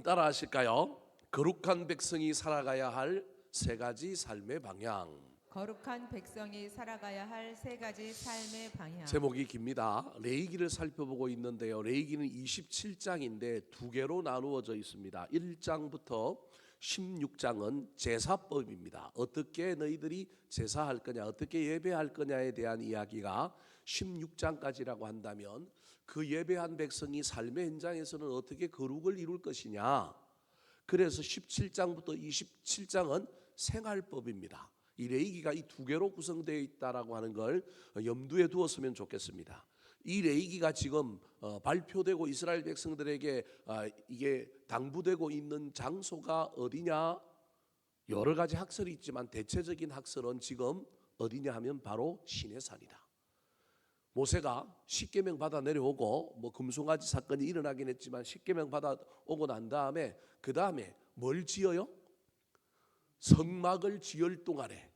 따라 하실까요? 거룩한 백성이 살아가야 할 세 가지 삶의 방향. 거룩한 백성이 살아가야 할 세 가지 삶의 방향. 제목이 깁니다. 레위기를 살펴보고 있는데요. 레위기는 27장인데 두 개로 나누어져 있습니다. 1장부터 16장은 제사법입니다. 어떻게 너희들이 제사할 거냐, 어떻게 예배할 거냐에 대한 이야기가 16장까지라고 한다면 그 예배한 백성이 삶의 현장에서는 어떻게 거룩을 이룰 것이냐. 그래서 17장부터 27장은 생활법입니다. 이 레위기가 이 두 개로 구성되어 있다라고 하는 걸 염두에 두었으면 좋겠습니다. 이 레위기가 지금 발표되고 이스라엘 백성들에게 이게 당부되고 있는 장소가 어디냐? 여러 가지 학설이 있지만 대체적인 학설은 지금 어디냐 하면 바로 시내산이다. 모세가 십계명 받아 내려오고 뭐 금송아지 사건이 일어나긴 했지만 십계명 받아 오고 난 다음에 그 다음에 뭘 지어요? 성막을 지을 동안에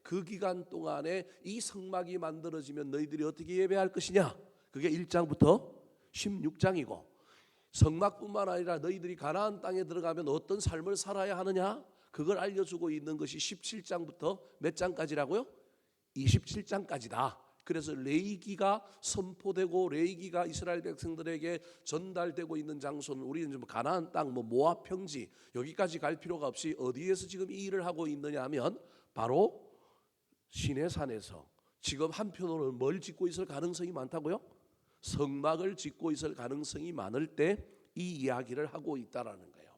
그 기간 동안에 이 성막이 만들어지면 너희들이 어떻게 예배할 것이냐? 그게 1장부터 16장이고 성막뿐만 아니라 너희들이 가나안 땅에 들어가면 어떤 삶을 살아야 하느냐? 그걸 알려주고 있는 것이 17장부터 몇 장까지라고요? 27장까지다. 그래서 레위기가 선포되고 레위기가 이스라엘 백성들에게 전달되고 있는 장소는 우리는 좀 가나안 땅, 모압 평지 여기까지 갈 필요가 없이 어디에서 지금 이 일을 하고 있느냐 하면 바로 시내산에서 지금 한편으로는 뭘 짓고 있을 가능성이 많다고요? 성막을 짓고 있을 가능성이 많을 때 이 이야기를 하고 있다라는 거예요.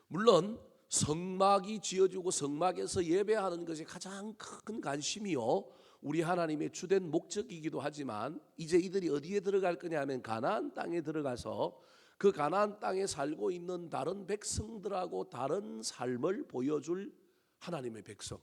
물론 성막이 지어지고 성막에서 예배하는 것이 가장 큰 관심이요 우리 하나님의 주된 목적이기도 하지만 이제 이들이 어디에 들어갈 거냐 하면 가나안 땅에 들어가서 그 가나안 땅에 살고 있는 다른 백성들하고 다른 삶을 보여줄 하나님의 백성,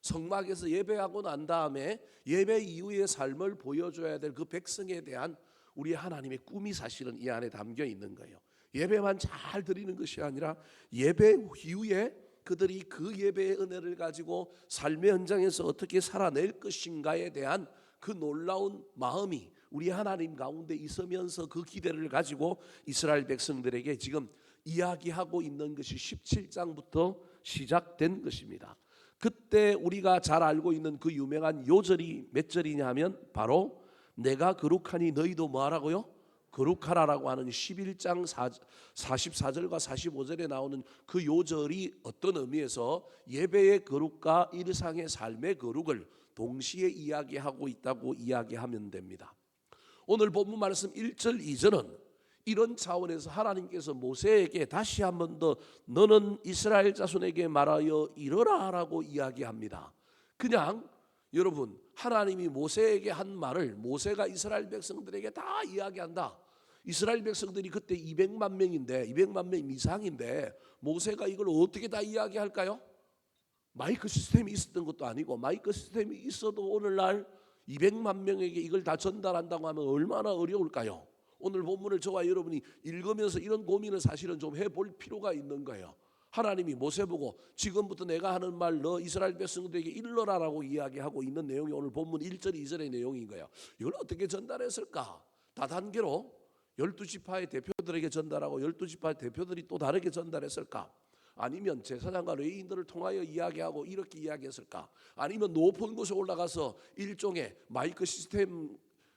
성막에서 예배하고 난 다음에 예배 이후의 삶을 보여줘야 될 그 백성에 대한 우리 하나님의 꿈이 사실은 이 안에 담겨 있는 거예요. 예배만 잘 드리는 것이 아니라 예배 이후에 그들이 그 예배의 은혜를 가지고 삶의 현장에서 어떻게 살아낼 것인가에 대한 그 놀라운 마음이 우리 하나님 가운데 있으면서 그 기대를 가지고 이스라엘 백성들에게 지금 이야기하고 있는 것이 17장부터 시작된 것입니다. 그때 우리가 잘 알고 있는 그 유명한 요절이 몇 절이냐 하면 바로 내가 거룩하니 너희도 뭐하라고요? 거룩하라라고 하는 11장 44절과 45절에 나오는 그 요절이 어떤 의미에서 예배의 거룩과 일상의 삶의 거룩을 동시에 이야기하고 있다고 이야기하면 됩니다. 오늘 본문 말씀 1절 2절은 이런 차원에서 하나님께서 모세에게 다시 한 번 더 너는 이스라엘 자손에게 말하여 이러라 라고 이야기합니다. 그냥 여러분 하나님이 모세에게 한 말을 모세가 이스라엘 백성들에게 다 이야기한다. 이스라엘 백성들이 그때 200만 명인데 200만 명 이상인데 모세가 이걸 어떻게 다 이야기할까요? 마이크 시스템이 있었던 것도 아니고 마이크 시스템이 있어도 오늘날 200만 명에게 이걸 다 전달한다고 하면 얼마나 어려울까요? 오늘 본문을 저와 여러분이 읽으면서 이런 고민을 사실은 좀 해볼 필요가 있는 거예요. 하나님이 모세 보고 지금부터 내가 하는 말 너 이스라엘 백성들에게 일러라라고 이야기하고 있는 내용이 오늘 본문 1절 2절의 내용인 거예요. 이걸 어떻게 전달했을까? 다단계로 12지파의 대표들에게 전달하고 12지파의 대표들이 또 다르게 전달했을까? 아니면 제사장과 레위인들을 통하여 이야기하고 이렇게 이야기했을까? 아니면 높은 곳에 올라가서 일종의 마이크 시스템에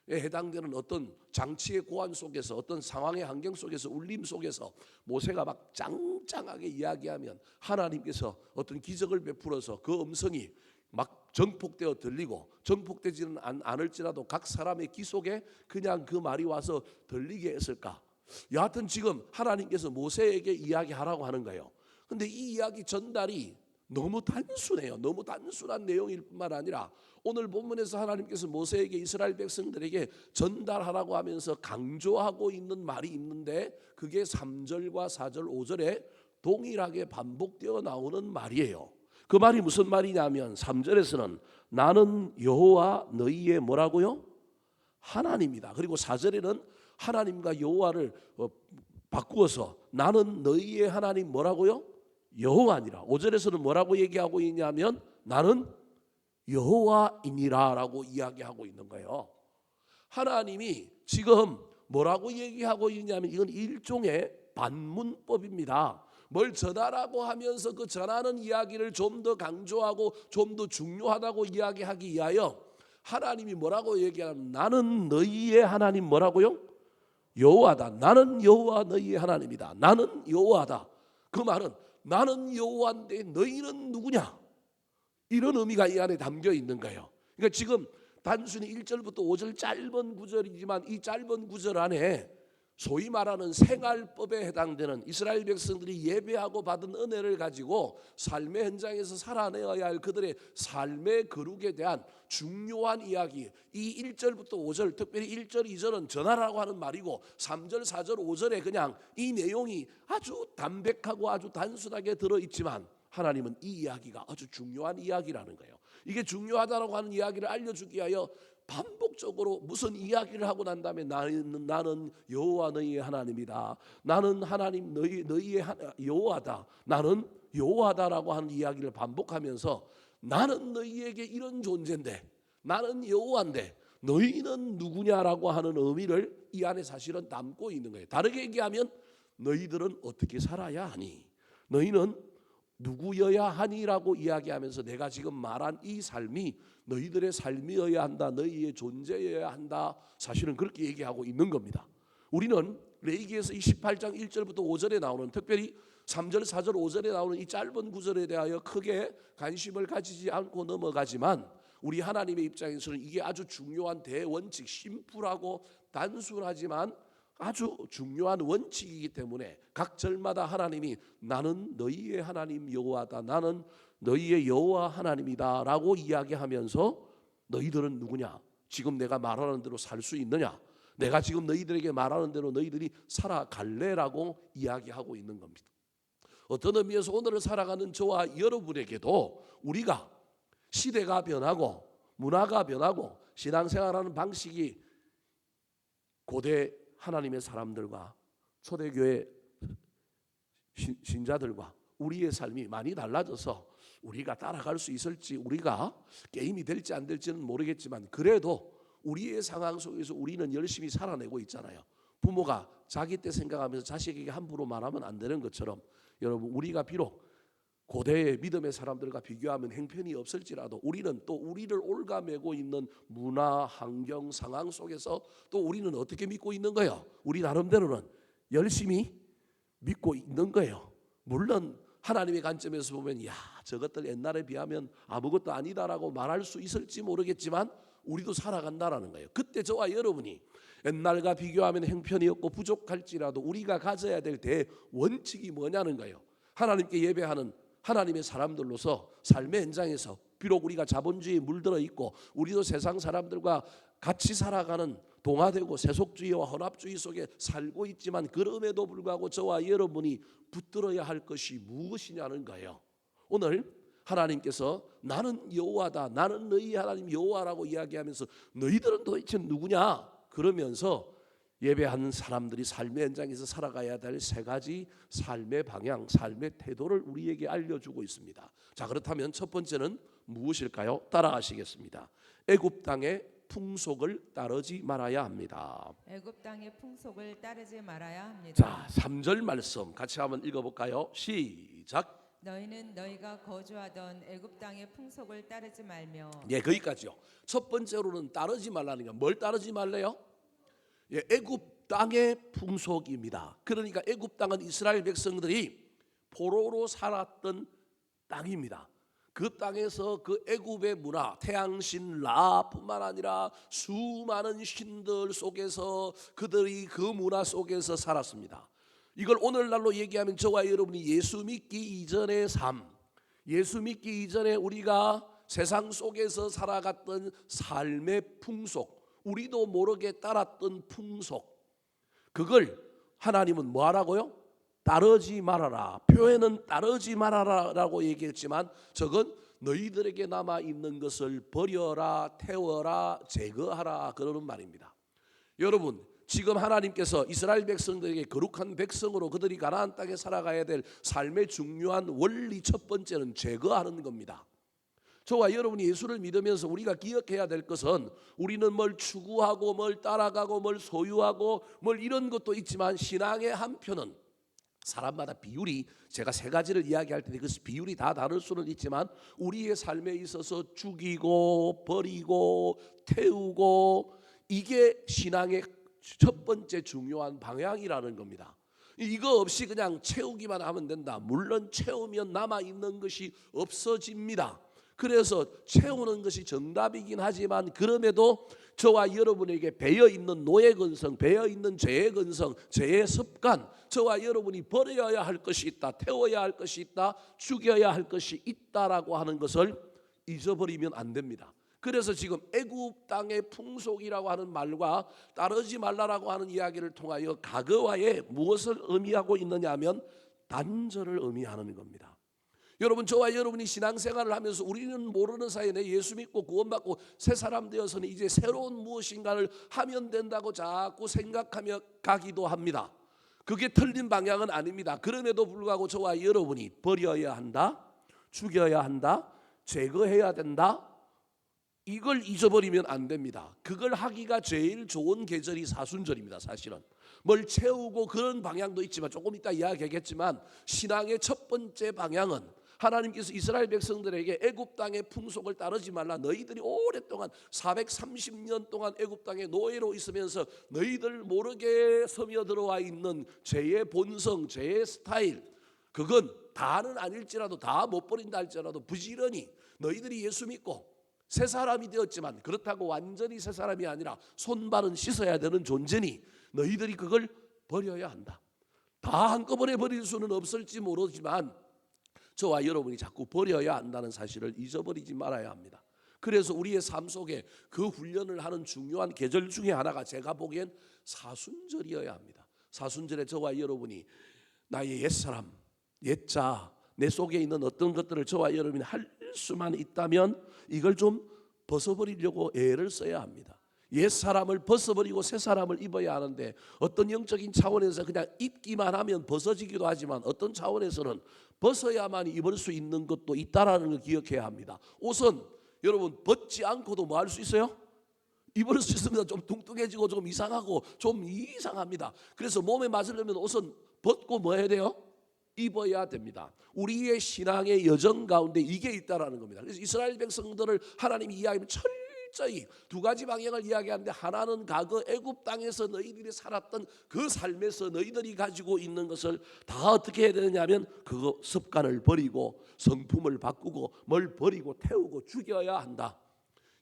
해당되는 어떤 장치의 고안 속에서 어떤 상황의 환경 속에서 울림 속에서 모세가 막 짱짱하게 이야기하면 하나님께서 어떤 기적을 베풀어서 그 음성이 막 정폭되어 들리고 정폭되지는 않을지라도 각 사람의 귀 속에 그냥 그 말이 와서 들리게 했을까? 여하튼 지금 하나님께서 모세에게 이야기하라고 하는 거예요. 근데 이 이야기 전달이 너무 단순해요. 너무 단순한 내용일 뿐만 아니라 오늘 본문에서 하나님께서 모세에게 이스라엘 백성들에게 전달하라고 하면서 강조하고 있는 말이 있는데 그게 3절과 4절 5절에 동일하게 반복되어 나오는 말이에요. 그 말이 무슨 말이냐면 3절에서는 나는 여호와 너희의 뭐라고요? 하나님이다. 그리고 4절에는 하나님과 여호와를 바꾸어서 나는 너희의 하나님 뭐라고요? 여호와니라. 5절에서는 뭐라고 얘기하고 있냐면 나는 여호와이니라 라고 이야기하고 있는 거예요. 하나님이 지금 뭐라고 얘기하고 있냐면 이건 일종의 반문법입니다. 뭘 전하라고 하면서 그 전하는 이야기를 좀 더 강조하고 좀 더 중요하다고 이야기하기 위하여 하나님이 뭐라고 얘기하면 나는 너희의 하나님 뭐라고요? 여호와다. 나는 여호와 너희의 하나님이다. 나는 여호와다. 그 말은 나는 여호와인데 너희는 누구냐? 이런 의미가 이 안에 담겨 있는 거예요. 그러니까 지금 단순히 1절부터 5절 짧은 구절이지만 이 짧은 구절 안에 소위 말하는 생활법에 해당되는 이스라엘 백성들이 예배하고 받은 은혜를 가지고 삶의 현장에서 살아내어야 할 그들의 삶의 거룩에 대한 중요한 이야기, 이 1절부터 5절, 특별히 1절, 2절은 전하라고 하는 말이고 3절, 4절, 5절에 그냥 이 내용이 아주 담백하고 아주 단순하게 들어있지만 하나님은 이 이야기가 아주 중요한 이야기라는 거예요. 이게 중요하다라고 하는 이야기를 알려주기 위하여 반복적으로 무슨 이야기를 하고 난 다음에 나는 여호와 너희의 하나님이다. 나는 하나님 너희의 여호와다. 나는 여호와다라고 하는 이야기를 반복하면서 나는 너희에게 이런 존재인데 나는 여호와인데 너희는 누구냐라고 하는 의미를 이 안에 사실은 담고 있는 거예요. 다르게 얘기하면 너희들은 어떻게 살아야 하니? 너희는 누구여야 하니라고 이야기하면서 내가 지금 말한 이 삶이 너희들의 삶이어야 한다. 너희의 존재여야 한다. 사실은 그렇게 얘기하고 있는 겁니다. 우리는 레위기에서 이 18장 1절부터 5절에 나오는 특별히 3절, 4절, 5절에 나오는 이 짧은 구절에 대하여 크게 관심을 가지지 않고 넘어가지만 우리 하나님의 입장에서는 이게 아주 중요한 대원칙, 심플하고 단순하지만 아주 중요한 원칙이기 때문에 각 절마다 하나님이 나는 너희의 하나님 여호와다. 나는 너희의 여호와 하나님이다 라고 이야기하면서 너희들은 누구냐? 지금 내가 말하는 대로 살 수 있느냐? 내가 지금 너희들에게 말하는 대로 너희들이 살아갈래라고 이야기하고 있는 겁니다. 어떤 의미에서 오늘을 살아가는 저와 여러분에게도 우리가 시대가 변하고 문화가 변하고 신앙생활하는 방식이 고대 하나님의 사람들과 초대교회 신자들과 우리의 삶이 많이 달라져서 우리가 따라갈 수 있을지, 우리가 게임이 될지 안 될지는 모르겠지만 그래도 우리의 상황 속에서 우리는 열심히 살아내고 있잖아요. 부모가 자기 때 생각하면서 자식에게 함부로 말하면 안 되는 것처럼 여러분 우리가 비록 고대의 믿음의 사람들과 비교하면 형편이 없을지라도 우리는 또 우리를 옭아매고 있는 문화, 환경, 상황 속에서 또 우리는 어떻게 믿고 있는 거예요? 우리 나름대로는 열심히 믿고 있는 거예요. 물론 하나님의 관점에서 보면 야 저것들 옛날에 비하면 아무것도 아니다라고 말할 수 있을지 모르겠지만 우리도 살아간다라는 거예요. 그때 저와 여러분이 옛날과 비교하면 형편이 없고 부족할지라도 우리가 가져야 될 대원칙이 뭐냐는 거예요. 하나님께 예배하는 하나님의 사람들로서 삶의 현장에서 비록 우리가 자본주의에 물들어 있고 우리도 세상 사람들과 같이 살아가는 동화되고 세속주의와 혼합주의 속에 살고 있지만 그럼에도 불구하고 저와 여러분이 붙들어야 할 것이 무엇이냐는 거예요. 오늘 하나님께서 나는 여호와다. 나는 너희 하나님 여호와라고 이야기하면서 너희들은 도대체 누구냐? 그러면서 예배하는 사람들이 삶의 현장에서 살아가야 될 세 가지 삶의 방향, 삶의 태도를 우리에게 알려주고 있습니다. 자, 그렇다면 첫 번째는 무엇일까요? 따라가시겠습니다. 애굽 땅의 풍속을 따르지 말아야 합니다. 애굽 땅의 풍속을 따르지 말아야 합니다. 자, 3절 말씀 같이 한번 읽어볼까요? 시작. 너희는 너희가 거주하던 애굽 땅의 풍속을 따르지 말며. 예, 거기까지요. 첫 번째로는 따르지 말라는 게 뭘 따르지 말래요? 예, 애굽 땅의 풍속입니다. 그러니까 애굽 땅은 이스라엘 백성들이 포로로 살았던 땅입니다. 그 땅에서 그 애굽의 문화, 태양신 라뿐만 아니라 수많은 신들 속에서 그들이 그 문화 속에서 살았습니다. 이걸 오늘날로 얘기하면 저와 여러분이 예수 믿기 이전의 삶, 예수 믿기 이전에 우리가 세상 속에서 살아갔던 삶의 풍속, 우리도 모르게 따랐던 풍속, 그걸 하나님은 뭐 하라고요? 따르지 말아라. 표현은 따르지 말아라라고 얘기했지만 저건 너희들에게 남아있는 것을 버려라, 태워라, 제거하라 그러는 말입니다. 여러분 지금 하나님께서 이스라엘 백성들에게 거룩한 백성으로 그들이 가나안 땅에 살아가야 될 삶의 중요한 원리 첫 번째는 제거하는 겁니다. 저와 여러분이 예수를 믿으면서 우리가 기억해야 될 것은 우리는 뭘 추구하고 뭘 따라가고 뭘 소유하고 뭘 이런 것도 있지만 신앙의 한편은 사람마다 비율이 제가 세 가지를 이야기할 텐데 그 비율이 다 다를 수는 있지만 우리의 삶에 있어서 죽이고 버리고 태우고 이게 신앙의 첫 번째 중요한 방향이라는 겁니다. 이거 없이 그냥 채우기만 하면 된다. 물론 채우면 남아있는 것이 없어집니다. 그래서 채우는 것이 정답이긴 하지만 그럼에도 저와 여러분에게 배어있는 노예 근성, 배어있는 죄의 근성, 죄의 습관, 저와 여러분이 버려야 할 것이 있다, 태워야 할 것이 있다, 죽여야 할 것이 있다라고 하는 것을 잊어버리면 안 됩니다. 그래서 지금 애굽 땅의 풍속이라고 하는 말과 따르지 말라라고 하는 이야기를 통하여 과거와에 무엇을 의미하고 있느냐 하면 단절을 의미하는 겁니다. 여러분, 저와 여러분이 신앙생활을 하면서 우리는 모르는 사이에 내 예수 믿고 구원받고 새 사람 되어서는 이제 새로운 무엇인가를 하면 된다고 자꾸 생각하며 가기도 합니다. 그게 틀린 방향은 아닙니다. 그럼에도 불구하고 저와 여러분이 버려야 한다, 죽여야 한다, 제거해야 된다, 이걸 잊어버리면 안 됩니다. 그걸 하기가 제일 좋은 계절이 사순절입니다. 사실은 뭘 채우고 그런 방향도 있지만 조금 이따 이야기하겠지만 신앙의 첫 번째 방향은 하나님께서 이스라엘 백성들에게 애굽 땅의 풍속을 따르지 말라. 너희들이 오랫동안 430년 동안 애굽 땅에 노예로 있으면서 너희들 모르게 스며들어와 있는 죄의 본성, 죄의 스타일, 그건 다는 아닐지라도 다 못 버린다 할지라도 부지런히 너희들이 예수 믿고 새 사람이 되었지만 그렇다고 완전히 새 사람이 아니라 손발은 씻어야 되는 존재니 너희들이 그걸 버려야 한다. 다 한꺼번에 버릴 수는 없을지 모르지만 저와 여러분이 자꾸 버려야 한다는 사실을 잊어버리지 말아야 합니다. 그래서 우리의 삶 속에 그 훈련을 하는 중요한 계절 중에 하나가 제가 보기엔 사순절이어야 합니다. 사순절에 저와 여러분이 나의 옛사람, 옛자, 내 속에 있는 어떤 것들을 저와 여러분이 할 수만 있다면 이걸 좀 벗어버리려고 애를 써야 합니다. 옛사람을 벗어버리고 새사람을 입어야 하는데 어떤 영적인 차원에서 그냥 입기만 하면 벗어지기도 하지만 어떤 차원에서는 벗어야만 입을 수 있는 것도 있다라는 걸 기억해야 합니다. 옷은 여러분 벗지 않고도 뭐 할 수 있어요? 입을 수 있습니다. 좀 뚱뚱해지고 좀 이상하고 좀 이상합니다. 그래서 몸에 맞으려면 옷은 벗고 뭐 해야 돼요? 입어야 됩니다. 우리의 신앙의 여정 가운데 이게 있다라는 겁니다. 그래서 이스라엘 백성들을 하나님이 이야기하면 철저히 두 가지 방향을 이야기하는데 하나는 과거 애굽 땅에서 너희들이 살았던 그 삶에서 너희들이 가지고 있는 것을 다 어떻게 해야 되느냐면 그거 습관을 버리고 성품을 바꾸고 뭘 버리고 태우고 죽여야 한다.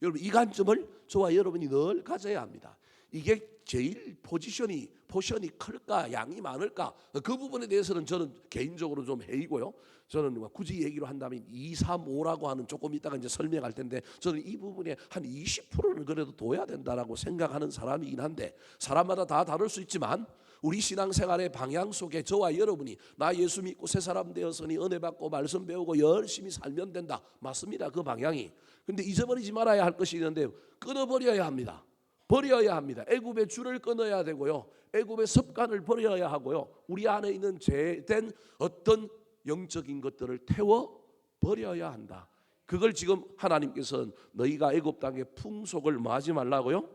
여러분 이 관점을 저와 여러분이 늘 가져야 합니다. 이게 제일 포션이 클까 양이 많을까 그 부분에 대해서는 저는 개인적으로 좀 회의고요. 저는 굳이 얘기로 한다면 2, 3, 5라고 하는 조금 이따가 이제 설명할 텐데 저는 이 부분에 한 20%는 그래도 둬야 된다라고 생각하는 사람이긴 한데 사람마다 다 다를 수 있지만 우리 신앙생활의 방향 속에 저와 여러분이 나 예수 믿고 새 사람 되었으니 은혜 받고 말씀 배우고 열심히 살면 된다. 맞습니다. 그 방향이. 근데 잊어버리지 말아야 할 것이 있는데 끊어버려야 합니다. 버려야 합니다. 애굽의 줄을 끊어야 되고요. 애굽의 습관을 버려야 하고요. 우리 안에 있는 죄된 어떤 영적인 것들을 태워 버려야 한다. 그걸 지금 하나님께서는 너희가 애굽 땅의 풍속을 뭐 하지 말라고요?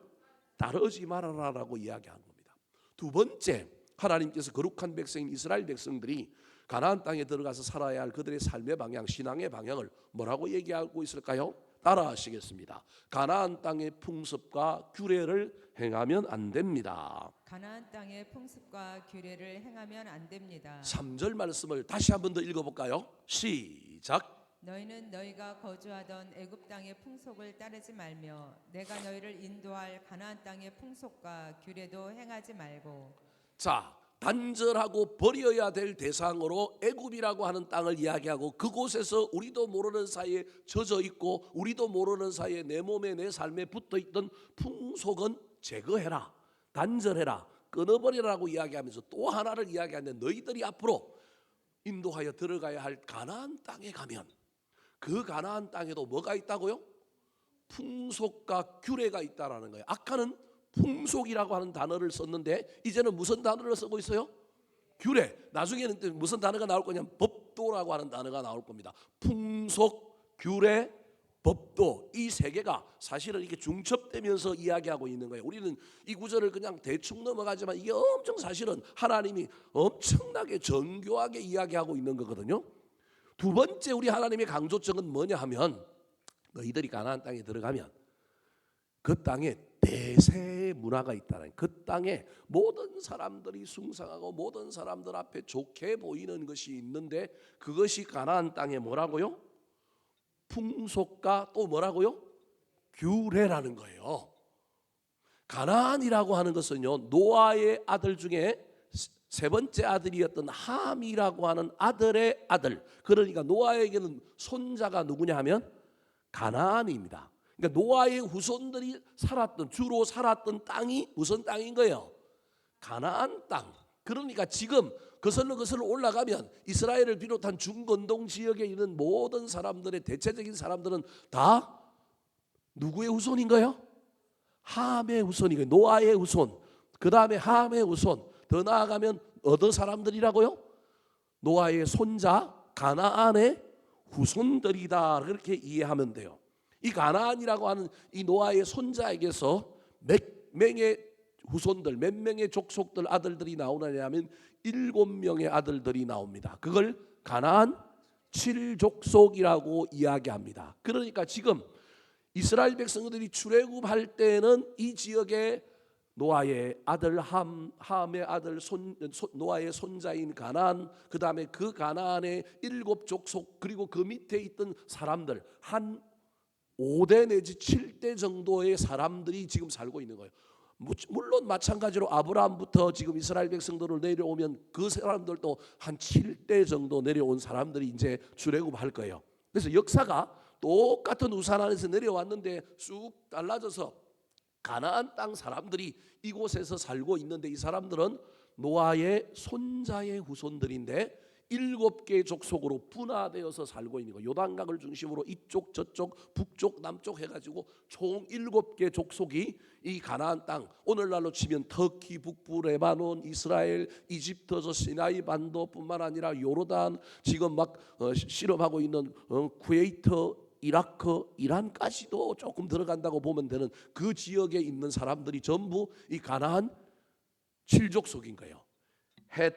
따르지 말아라라고 이야기하는 겁니다. 두 번째, 하나님께서 거룩한 백성인 이스라엘 백성들이 가나안 땅에 들어가서 살아야 할 그들의 삶의 방향, 신앙의 방향을 뭐라고 얘기하고 있을까요? 따라하시겠습니다. 가나안 땅의 풍습과 규례를 행하면 안 됩니다. 가나안 땅의 풍습과 규례를 행하면 안 됩니다. 3절 말씀을 다시 한 번 더 읽어볼까요? 시작. 너희는 너희가 거주하던 애굽 땅의 풍속을 따르지 말며 내가 너희를 인도할 가나안 땅의 풍속과 규례도 행하지 말고. 자, 단절하고 버려야 될 대상으로 애굽이라고 하는 땅을 이야기하고 그곳에서 우리도 모르는 사이에 젖어 있고 우리도 모르는 사이에 내 몸에 내 삶에 붙어 있던 풍속은 제거해라, 단절해라, 끊어버리라고 이야기하면서 또 하나를 이야기하는데 너희들이 앞으로 인도하여 들어가야 할 가나안 땅에 가면 그 가나안 땅에도 뭐가 있다고요? 풍속과 규례가 있다라는 거예요. 아까는 풍속이라고 하는 단어를 썼는데 이제는 무슨 단어를 쓰고 있어요? 규례. 나중에는 무슨 단어가 나올 거냐면 법도라고 하는 단어가 나올 겁니다. 풍속, 규례, 법도 이 세 개가 사실은 이게 중첩되면서 이야기하고 있는 거예요. 우리는 이 구절을 그냥 대충 넘어가지만 이게 엄청 사실은 하나님이 엄청나게 정교하게 이야기하고 있는 거거든요. 두 번째 우리 하나님의 강조점은 뭐냐 하면 너희들이 가나안 땅에 들어가면 그 땅에 대세 문화가 있다는, 그 땅에 모든 사람들이 숭상하고 모든 사람들 앞에 좋게 보이는 것이 있는데 그것이 가나안 땅에 뭐라고요? 풍속과 또 뭐라고요? 규례라는 거예요. 가나안이라고 하는 것은요, 노아의 아들 중에 세 번째 아들이었던 함이라고 하는 아들의 아들, 그러니까 노아에게는 손자가 누구냐 하면 가나안입니다. 그러니까 노아의 후손들이 주로 살았던 땅이 무슨 땅인 거예요? 가나안 땅. 그러니까 지금 거슬러 올라가면 이스라엘을 비롯한 중건동 지역에 있는 모든 사람들의 대체적인 사람들은 다 누구의 후손인 거예요? 함의 후손인 거예요. 노아의 후손, 그 다음에 함의 후손, 더 나아가면 어떤 사람들이라고요? 노아의 손자 가나안의 후손들이다, 그렇게 이해하면 돼요. 이 가나안이라고 하는 이 노아의 손자에게서 몇 명의 후손들, 몇 명의 족속들 아들들이 나오느냐 하면 7명의 아들들이 나옵니다. 그걸 가나안 7족속이라고 이야기합니다. 그러니까 지금 이스라엘 백성들이 출애굽할 때는 이 지역에 노아의 아들 함의 아들 노아의 손자인 가나안, 그 다음에 그 가나안의 7족속, 그리고 그 밑에 있던 사람들 한 5대 내지 7대 정도의 사람들이 지금 살고 있는 거예요. 물론 마찬가지로 아브라함부터 지금 이스라엘 백성들을 내려오면 그 사람들도 한 7대 정도 내려온 사람들이 이제 출애굽할 거예요. 그래서 역사가 똑같은 우산 안에서 내려왔는데 쑥 달라져서 가나안 땅 사람들이 이곳에서 살고 있는데, 이 사람들은 노아의 손자의 후손들인데 7개의 족속으로 분화되어서 살고 있는 거예요. 요단강을 중심으로 이쪽 저쪽 북쪽 남쪽 해가지고 총 7개 족속이 이 가나안 땅, 오늘날로 치면 터키 북부, 레바논, 이스라엘, 이집트, 저 시나이 반도뿐만 아니라 요르단, 지금 막 실험하고 있는 쿠웨이트, 이라크, 이란까지도 조금 들어간다고 보면 되는 그 지역에 있는 사람들이 전부 이 가나안 7족속인 거예요. 헷,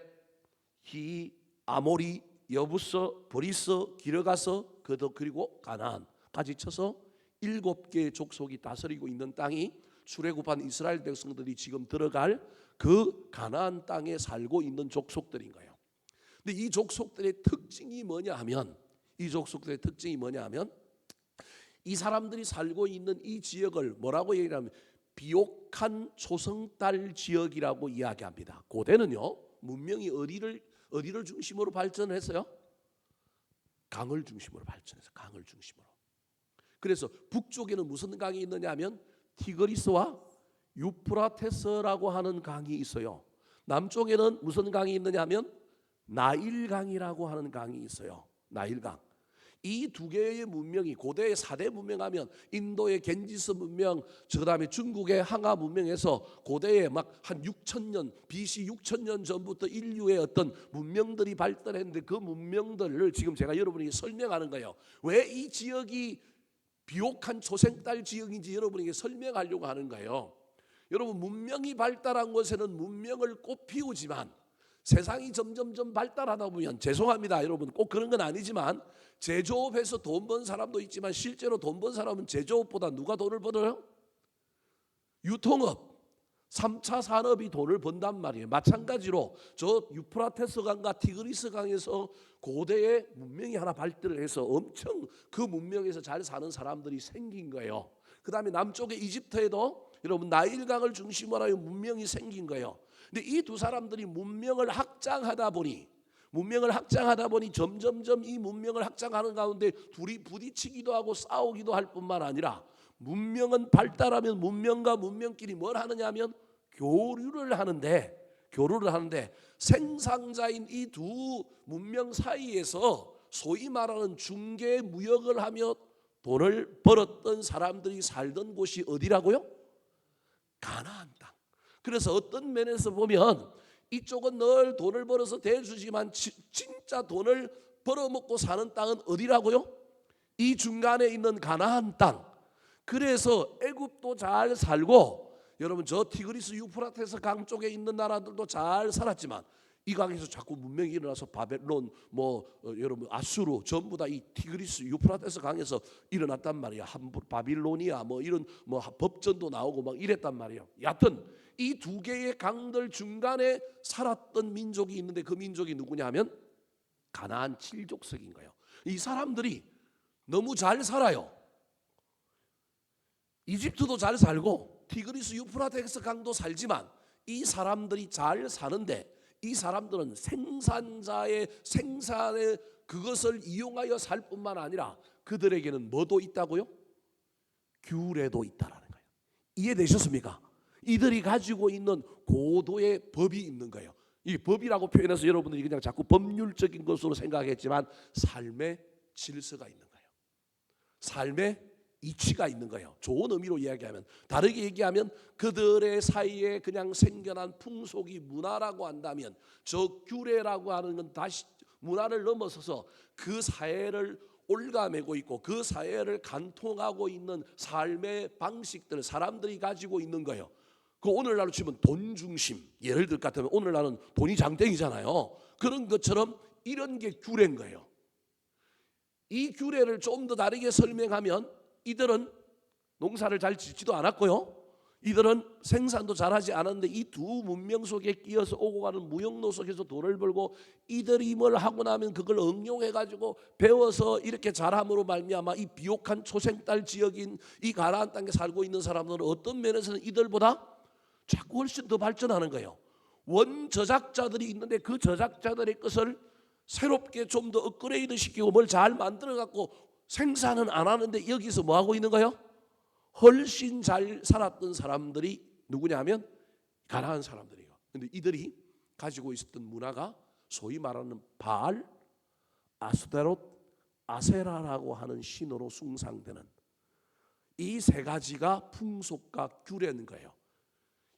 히, 아모리, 여부서, 브리스, 기르가서, 그리고 가나안까지 쳐서 7개의 족속이 다스리고 있는 땅이 출애굽한 이스라엘 백성들이 지금 들어갈 그 가나안 땅에 살고 있는 족속들인 거예요. 근데 이 족속들의 특징이 뭐냐 하면 이 사람들이 살고 있는 이 지역을 뭐라고 얘기하면 비옥한 초성달 지역이라고 이야기합니다. 고대는요, 문명이 어디를 중심으로 발전했어요? 강을 중심으로 발전해서 강을 중심으로. 그래서 북쪽에는 무슨 강이 있느냐 하면 티그리스와 유프라테스라고 하는 강이 있어요. 남쪽에는 무슨 강이 있느냐 하면 나일강이라고 하는 강이 있어요. 나일강. 이 두 개의 문명이 고대의 4대 문명하면 인도의 겐지스 문명, 그다음에 중국의 항하 문명에서 고대에 막 한 6,000년 BC 6,000년 전부터 인류의 어떤 문명들이 발달했는데 그 문명들을 지금 제가 여러분에게 설명하는 거예요. 왜 이 지역이 비옥한 초생달 지역인지 여러분에게 설명하려고 하는 거예요. 여러분, 문명이 발달한 곳에는 문명을 꽃피우지만 세상이 점점점 발달하다 보면, 죄송합니다 여러분, 꼭 그런 건 아니지만 제조업해서 돈 번 사람도 있지만 실제로 돈 번 사람은 제조업보다 누가 돈을 벌어요? 유통업, 3차 산업이 돈을 번단 말이에요. 마찬가지로 저 유프라테스 강과 티그리스 강에서 고대의 문명이 하나 발달을 해서 엄청 그 문명에서 잘 사는 사람들이 생긴 거예요. 그 다음에 남쪽의 이집트에도 여러분 나일강을 중심으로 하여 문명이 생긴 거예요. 근데 이 두 사람들이 문명을 확장하다 보니 점점점 이 문명을 확장하는 가운데 둘이 부딪히기도 하고 싸우기도 할 뿐만 아니라, 문명은 발달하면 문명과 문명끼리 뭘 하느냐 하면 교류를 하는데 생상자인 이 두 문명 사이에서 소위 말하는 중개 무역을 하며 돈을 벌었던 사람들이 살던 곳이 어디라고요? 가나안 땅. 그래서 어떤 면에서 보면 이쪽은 늘 돈을 벌어서 대주지만 진짜 돈을 벌어먹고 사는 땅은 어디라고요? 이 중간에 있는 가나안 땅. 그래서 애굽도 잘 살고 여러분 저 티그리스 유프라테스 강 쪽에 있는 나라들도 잘 살았지만 이 강에서 자꾸 문명이 일어나서 바벨론 여러분 아수르 전부 다 이 티그리스 유프라테스 강에서 일어났단 말이야. 바빌로니아 이런 법전도 나오고 막 이랬단 말이에요. 여하튼 이 두 개의 강들 중간에 살았던 민족이 있는데 그 민족이 누구냐 하면 가나안 7족속인 거예요. 이 사람들이 너무 잘 살아요. 이집트도 잘 살고 티그리스 유프라테스 강도 살지만 이 사람들이 잘 사는데 이 사람들은 생산자의 생산에 그것을 이용하여 살 뿐만 아니라 그들에게는 뭐도 있다고요? 규례도 있다라는 거예요. 이해되셨습니까? 이들이 가지고 있는 고도의 법이 있는 거예요. 이 법이라고 표현해서 여러분들이 그냥 자꾸 법률적인 것으로 생각했지만 삶의 질서가 있는 거예요. 삶의 이치가 있는 거예요. 좋은 의미로 이야기하면, 다르게 얘기하면 그들의 사이에 그냥 생겨난 풍속이 문화라고 한다면 저 규례라고 하는 건 다시 문화를 넘어서서 그 사회를 올가매고 있고 그 사회를 간통하고 있는 삶의 방식들, 사람들이 가지고 있는 거예요. 그 오늘날로 치면 돈 중심, 예를 들 같으면 오늘날은 돈이 장땡이잖아요. 그런 것처럼 이런 게 규례인 거예요. 이 규례를 좀 더 다르게 설명하면 이들은 농사를 잘 짓지도 않았고요. 이들은 생산도 잘하지 않았는데 이 두 문명 속에 끼어서 오고 가는 무역로 속에서 돈을 벌고 이들이 뭘 하고 나면 그걸 응용해가지고 배워서 이렇게 잘함으로 말미암아 이 비옥한 초생딸 지역인 이 가나안 땅에 살고 있는 사람들은 어떤 면에서는 이들보다 자꾸 훨씬 더 발전하는 거예요. 원 저작자들이 있는데 그 저작자들의 것을 새롭게 좀 더 업그레이드 시키고 뭘 잘 만들어 갖고 생산은 안 하는데 여기서 뭐 하고 있는 거예요? 훨씬 잘 살았던 사람들이 누구냐 하면 가나안 사람들이에요. 근데 이들이 가지고 있었던 문화가 소위 말하는 바알, 아스테롯, 아세라라고 하는 신으로 숭상되는 이 세 가지가 풍속과 규례인 거예요.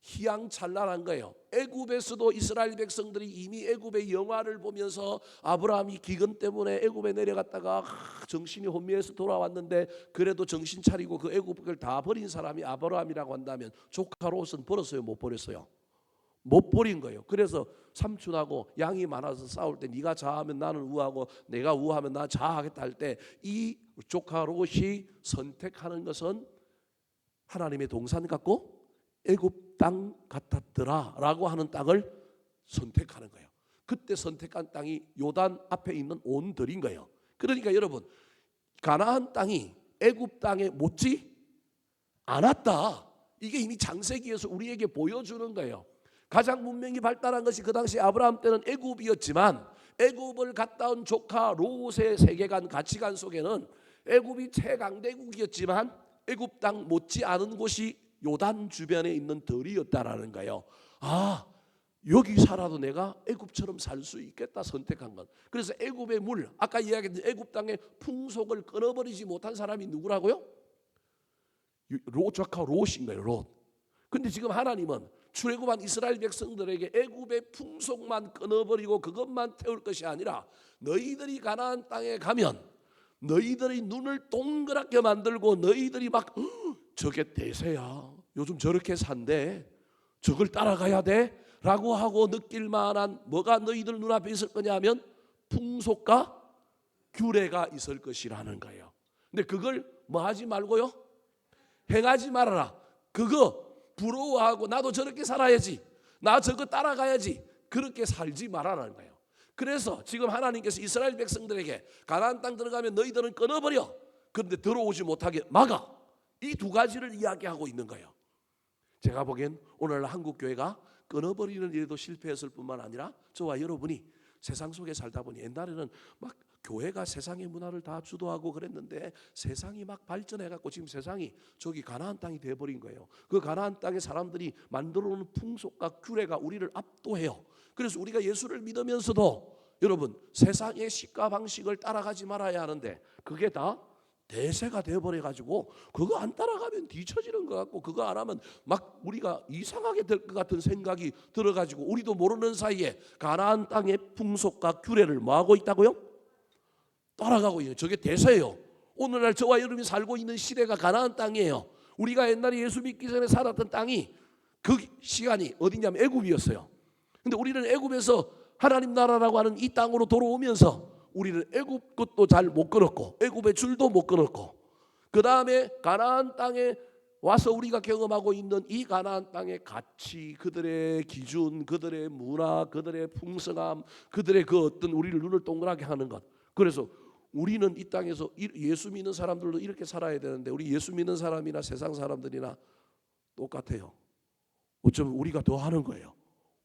희양찬란한 거예요. 애굽에서도 이스라엘 백성들이 이미 애굽의 영화를 보면서 아브라함이 기근 때문에 애굽에 내려갔다가 정신이 혼미해서 돌아왔는데 그래도 정신 차리고 그 애굽을 다 버린 사람이 아브라함이라고 한다면 조카 롯은 버렸어요? 못 버렸어요? 못 버린 거예요. 그래서 삼촌하고 양이 많아서 싸울 때 네가 자하면 나는 우하고 내가 우하면 나 자하겠다 할 때 이 조카 롯이 선택하는 것은 하나님의 동산 같고 애굽 땅 같았더라 라고 하는 땅을 선택하는 거예요. 그때 선택한 땅이 요단 앞에 있는 온들인 거예요. 그러니까 여러분 가나안 땅이 애굽 땅에 못지 않았다. 이게 이미 창세기에서 우리에게 보여주는 거예요. 가장 문명이 발달한 것이 그 당시 아브라함 때는 애굽이었지만 애굽을 갔다 온 조카 롯의 세계관 가치관 속에는 애굽이 최강대국이었지만 애굽 땅 못지 않은 곳이 요단 주변에 있는 들이었다라는 거예요. 아, 여기 살아도 내가 애굽처럼 살 수 있겠다 선택한 건. 그래서 애굽의 물, 아까 이야기했던 애굽 땅의 풍속을 끊어버리지 못한 사람이 누구라고요? 조카 롯인 거예요. 롯. 근데 지금 하나님은 출애굽한 이스라엘 백성들에게 애굽의 풍속만 끊어버리고 그것만 태울 것이 아니라 너희들이 가나안 땅에 가면 너희들이 눈을 동그랗게 만들고 너희들이 막 저게 대세야. 요즘 저렇게 산대. 저걸 따라가야 돼? 라고 하고 느낄 만한 뭐가 너희들 눈앞에 있을 거냐 하면 풍속과 규례가 있을 것이라는 거예요. 근데 그걸 뭐 하지 말고요? 행하지 말아라. 그거 부러워하고 나도 저렇게 살아야지. 나 저거 따라가야지. 그렇게 살지 말아라는 거예요. 그래서 지금 하나님께서 이스라엘 백성들에게 가나안 땅 들어가면 너희들은 끊어버려. 그런데 들어오지 못하게 막아. 이 두 가지를 이야기하고 있는 거예요. 제가 보기엔 오늘날 한국 교회가 끊어버리는 일에도 실패했을 뿐만 아니라 저와 여러분이 세상 속에 살다 보니 옛날에는 막 교회가 세상의 문화를 다 주도하고 그랬는데 세상이 막 발전해갖고 지금 세상이 저기 가나안 땅이 돼버린 거예요. 그 가나안 땅의 사람들이 만들어놓은 풍속과 규례가 우리를 압도해요. 그래서 우리가 예수를 믿으면서도 여러분 세상의 식과 방식을 따라가지 말아야 하는데 그게 다 대세가 되어버려가지고 그거 안 따라가면 뒤처지는 것 같고 그거 안 하면 막 우리가 이상하게 될 것 같은 생각이 들어가지고 우리도 모르는 사이에 가나안 땅의 풍속과 규례를 뭐하고 있다고요? 따라가고 있는 저게 대세예요. 오늘날 저와 여러분이 살고 있는 시대가 가나안 땅이에요. 우리가 옛날에 예수 믿기 전에 살았던 땅이 그 시간이 어디냐면 애굽이었어요. 근데 우리는 애굽에서 하나님 나라라고 하는 이 땅으로 돌아오면서 우리는 애굽 것도 잘 못 끊었고 애굽의 줄도 못 끊었고 그 다음에 가나안 땅에 와서 우리가 경험하고 있는 이 가나안 땅의 가치, 그들의 기준, 그들의 문화, 그들의 풍성함, 그들의 그 어떤 우리를 눈을 동그랗게 하는 것. 그래서 우리는 이 땅에서 예수 믿는 사람들도 이렇게 살아야 되는데 우리 예수 믿는 사람이나 세상 사람들이나 똑같아요. 어쩌면 우리가 더 하는 거예요.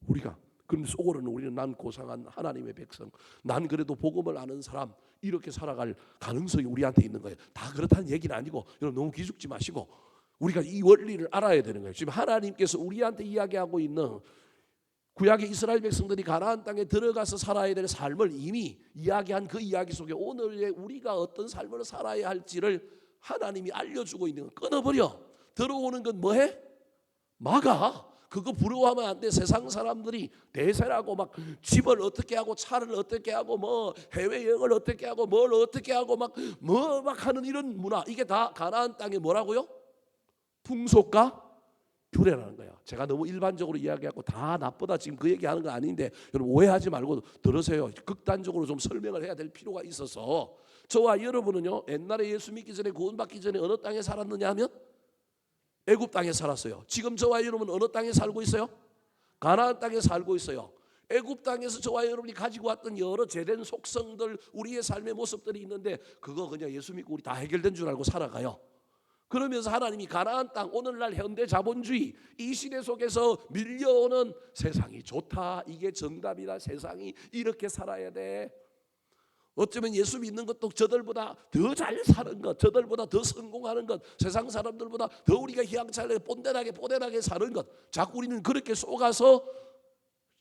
우리가. 그런데 속으로는 우리는 난 고상한 하나님의 백성, 난 그래도 복음을 아는 사람, 이렇게 살아갈 가능성이 우리한테 있는 거예요. 다 그렇다는 얘기는 아니고 여러분 너무 기죽지 마시고 우리가 이 원리를 알아야 되는 거예요. 지금 하나님께서 우리한테 이야기하고 있는 구약의 이스라엘 백성들이 가나안 땅에 들어가서 살아야 될 삶을 이미 이야기한 그 이야기 속에 오늘의 우리가 어떤 삶을 살아야 할지를 하나님이 알려주고 있는 건 끊어버려. 들어오는 건 뭐해? 막아. 그거 부러워하면 안 돼. 세상 사람들이 대세라고 막 집을 어떻게 하고 차를 어떻게 하고 뭐 해외여행을 어떻게 하고 뭘 어떻게 하고 막 하는 이런 문화, 이게 다 가나안 땅에 뭐라고요? 풍속과 규례라는 거예요. 제가 너무 일반적으로 이야기하고 다 나쁘다 지금 그 얘기하는 거 아닌데 여러분 오해하지 말고 들으세요. 극단적으로 좀 설명을 해야 될 필요가 있어서 저와 여러분은요 옛날에 예수 믿기 전에 구원받기 전에 어느 땅에 살았느냐 하면 애굽 땅에 살았어요. 지금 저와 여러분은 어느 땅에 살고 있어요? 가나안 땅에 살고 있어요. 애굽 땅에서 저와 여러분이 가지고 왔던 여러 죄된 속성들, 우리의 삶의 모습들이 있는데 그거 그냥 예수 믿고 우리 다 해결된 줄 알고 살아가요. 그러면서 하나님이 가나안 땅, 오늘날 현대 자본주의 이 시대 속에서 밀려오는 세상이 좋다, 이게 정답이다, 세상이 이렇게 살아야 돼, 어쩌면 예수 믿는 것도 저들보다 더 잘 사는 것, 저들보다 더 성공하는 것, 세상 사람들보다 더 우리가 희망차게 뽀대하게 사는 것, 자꾸 우리는 그렇게 속아서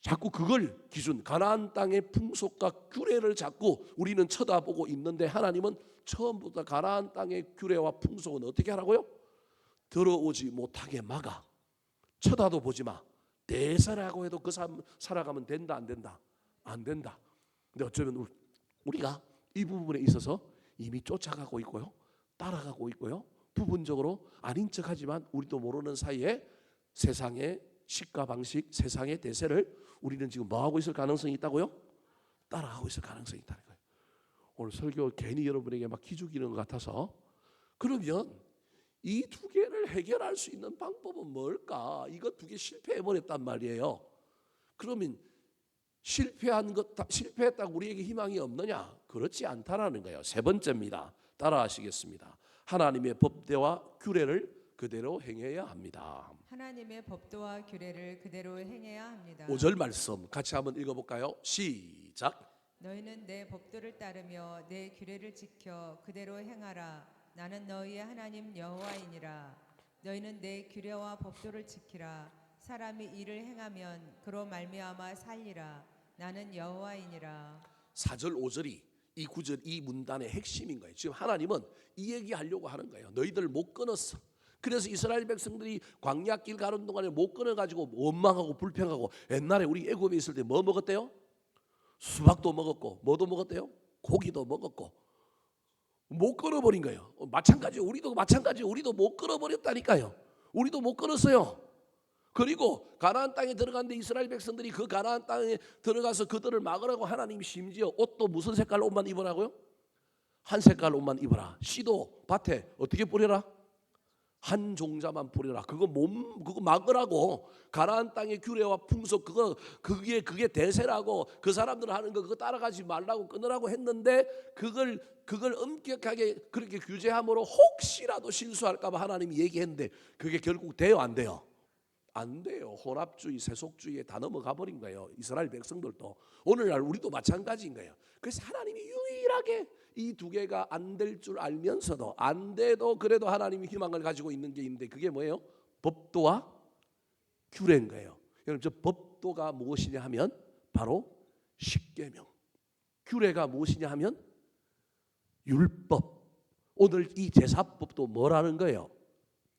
자꾸 그걸 기준, 가나안 땅의 풍속과 규례를 자꾸 우리는 쳐다보고 있는데 하나님은 처음부터 가나안 땅의 규례와 풍속은 어떻게 하라고요? 들어오지 못하게 막아. 쳐다도 보지 마. 대사라고 해도 그 삶 살아가면 된다 안 된다? 안 된다. 근데 어쩌면 우리가 이 부분에 있어서 이미 쫓아가고 있고요, 따라가고 있고요, 부분적으로 아닌 척하지만 우리도 모르는 사이에 세상의 식과 방식, 세상의 대세를 우리는 지금 뭐하고 있을 가능성이 있다고요? 따라가고 있을 가능성이 있다는 거예요. 오늘 설교 괜히 여러분에게 막 기죽이는 것 같아서, 그러면 이 두 개를 해결할 수 있는 방법은 뭘까? 이거 두 개 실패해버렸단 말이에요. 그러면 실패했다고 우리에게 희망이 없느냐? 그렇지 않다라는 거예요. 세 번째입니다. 따라하시겠습니다. 하나님의 법대와 규례를 그대로 행해야 합니다. 하나님의 법도와 규례를 그대로 행해야 합니다. 5절 말씀 같이 한번 읽어볼까요? 시작. 너희는 내 법도를 따르며 내 규례를 지켜 그대로 행하라. 나는 너희의 하나님 여호와이니라. 너희는 내 규례와 법도를 지키라. 사람이 이를 행하면 그로 말미암아 살리라. 나는 여호와이니라. 4절 5절이 이 구절, 이 문단의 핵심인 거예요. 지금 하나님은 이 얘기하려고 하는 거예요. 너희들 못 끊었어. 그래서 이스라엘 백성들이 광야길 가는 동안에 못 끊어가지고 원망하고 불평하고, 옛날에 우리 애굽에 있을 때 뭐 먹었대요? 수박도 먹었고 뭐도 먹었대요? 고기도 먹었고 못 끊어버린 거예요. 마찬가지 우리도 못 끊어버렸다니까요. 우리도 못 끊었어요. 그리고 가나안 땅에 들어갔는데 이스라엘 백성들이 그 가나안 땅에 들어가서 그들을 막으라고 하나님이 심지어 옷도 무슨 색깔 옷만 입으라고요? 한 색깔 옷만 입어라. 씨도 밭에 어떻게 뿌려라? 한 종자만 뿌려라. 그거 막으라고. 가나안 땅의 규례와 풍속 그게 대세라고, 그 사람들 하는 거 그거 따라가지 말라고 끊으라고 했는데 그걸 엄격하게 그렇게 규제함으로 혹시라도 실수할까 봐 하나님이 얘기했는데 그게 결국 돼요 안 돼요? 안 돼요. 혼합주의, 세속주의에 다 넘어가 버린 거예요. 이스라엘 백성들도. 오늘날 우리도 마찬가지인 거예요. 그래서 하나님이 유일하게 이 두 개가 안 될 줄 알면서도, 안 돼도 그래도 하나님이 희망을 가지고 있는 게 있는데 그게 뭐예요? 법도와 규례인 거예요. 여러분, 저 법도가 무엇이냐 하면 바로 십계명, 규례가 무엇이냐 하면 율법. 오늘 이 제사법도 뭐라는 거예요?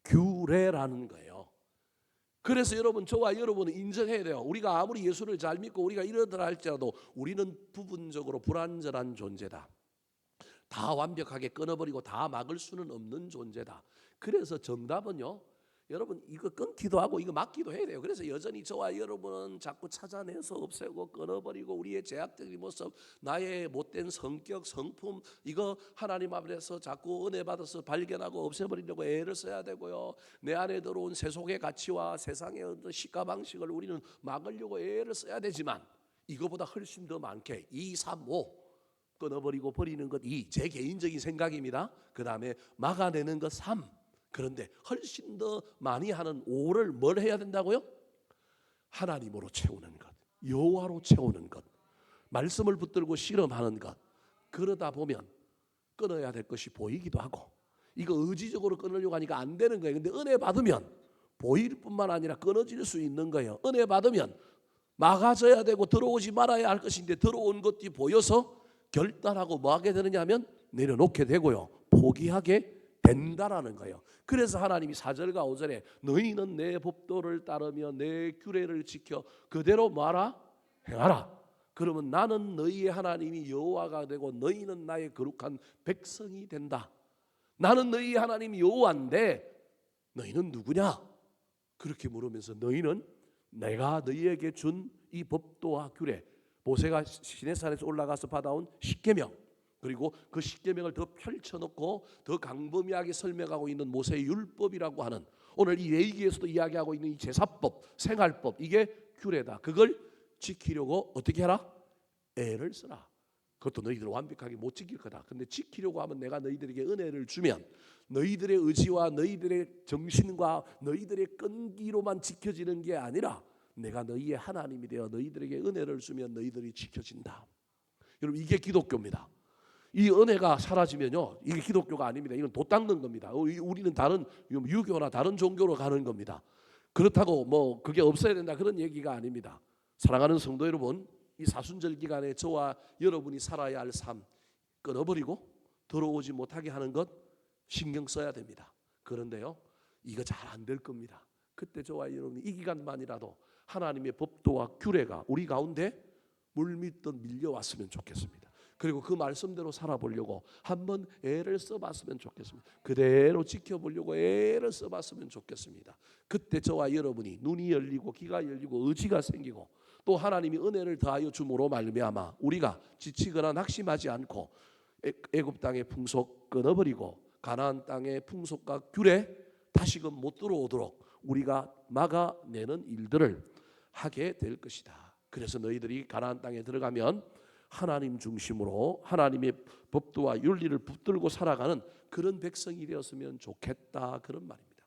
규례라는 거예요. 그래서 여러분, 저와 여러분은 인정해야 돼요. 우리가 아무리 예수를 잘 믿고 우리가 이러더라 할지라도 우리는 부분적으로 불완전한 존재다. 다 완벽하게 끊어버리고 다 막을 수는 없는 존재다. 그래서 정답은요, 여러분 이거 끊기도 하고 이거 막기도 해야 돼요. 그래서 여전히 저와 여러분은 자꾸 찾아내서 없애고 끊어버리고 우리의 제약적인 모습, 나의 못된 성격, 성품, 이거 하나님 앞에서 자꾸 은혜 받아서 발견하고 없애버리려고 애를 써야 되고요. 내 안에 들어온 세속의 가치와 세상의 어떤 시가 방식을 우리는 막으려고 애를 써야 되지만, 이거보다 훨씬 더 많게 2, 3, 5 끊어버리고 버리는 것 2, 제 개인적인 생각입니다. 그 다음에 막아내는 것 3. 그런데 훨씬 더 많이 하는 5를 뭘 해야 된다고요? 하나님으로 채우는 것, 여호와로 채우는 것, 말씀을 붙들고 실험하는 것. 그러다 보면 끊어야 될 것이 보이기도 하고, 이거 의지적으로 끊으려고 하니까 안 되는 거예요. 근데 은혜 받으면 보일 뿐만 아니라 끊어질 수 있는 거예요. 은혜 받으면 막아져야 되고 들어오지 말아야 할 것인데 들어온 것이 보여서 결단하고 뭐 하게 되느냐 하면 내려놓게 되고요, 포기하게 된다라는 거예요. 그래서 하나님이 4절과 5절에 너희는 내 법도를 따르며 내 규례를 지켜 그대로 뭐하라? 행하라. 그러면 나는 너희의 하나님이 여호와가 되고 너희는 나의 거룩한 백성이 된다. 나는 너희의 하나님이 여호와인데 너희는 누구냐? 그렇게 물으면서 너희는 내가 너희에게 준 이 법도와 규례, 모세가 시내산에서 올라가서 받아온 십계명, 그리고 그 십계명을 더 펼쳐놓고 더 강범위하게 설명하고 있는 모세의 율법이라고 하는, 오늘 이 레위기에서도 이야기하고 있는 이 제사법, 생활법, 이게 규례다. 그걸 지키려고 어떻게 하라? 애를 쓰라. 그것도 너희들은 완벽하게 못 지킬 거다. 근데 지키려고 하면 내가 너희들에게 은혜를 주면 너희들의 의지와 너희들의 정신과 너희들의 끈기로만 지켜지는 게 아니라 내가 너희의 하나님이 되어 너희들에게 은혜를 주면 너희들이 지켜진다. 여러분, 이게 기독교입니다. 이 은혜가 사라지면요, 이게 기독교가 아닙니다. 이건 돛 닦는 겁니다. 우리는 다른 유교나 다른 종교로 가는 겁니다. 그렇다고 뭐 그게 없어야 된다 그런 얘기가 아닙니다. 사랑하는 성도 여러분, 이 사순절 기간에 저와 여러분이 살아야 할 삶 끊어버리고 들어오지 못하게 하는 것 신경 써야 됩니다. 그런데요, 이거 잘 안 될 겁니다. 그때 저와 여러분이 이 기간만이라도 하나님의 법도와 규례가 우리 가운데 물밀듯 밀려왔으면 좋겠습니다. 그리고 그 말씀대로 살아보려고 한번 애를 써봤으면 좋겠습니다. 그대로 지켜보려고 애를 써봤으면 좋겠습니다. 그때 저와 여러분이 눈이 열리고 귀가 열리고 의지가 생기고 또 하나님이 은혜를 더하여 줌으로 말미암아 우리가 지치거나 낙심하지 않고 애굽 땅의 풍속 끊어버리고 가나안 땅의 풍속과 규례 다시금 못 들어오도록 우리가 막아내는 일들을 하게 될 것이다. 그래서 너희들이 가나안 땅에 들어가면 하나님 중심으로 하나님의 법도와 윤리를 붙들고 살아가는 그런 백성이 되었으면 좋겠다, 그런 말입니다.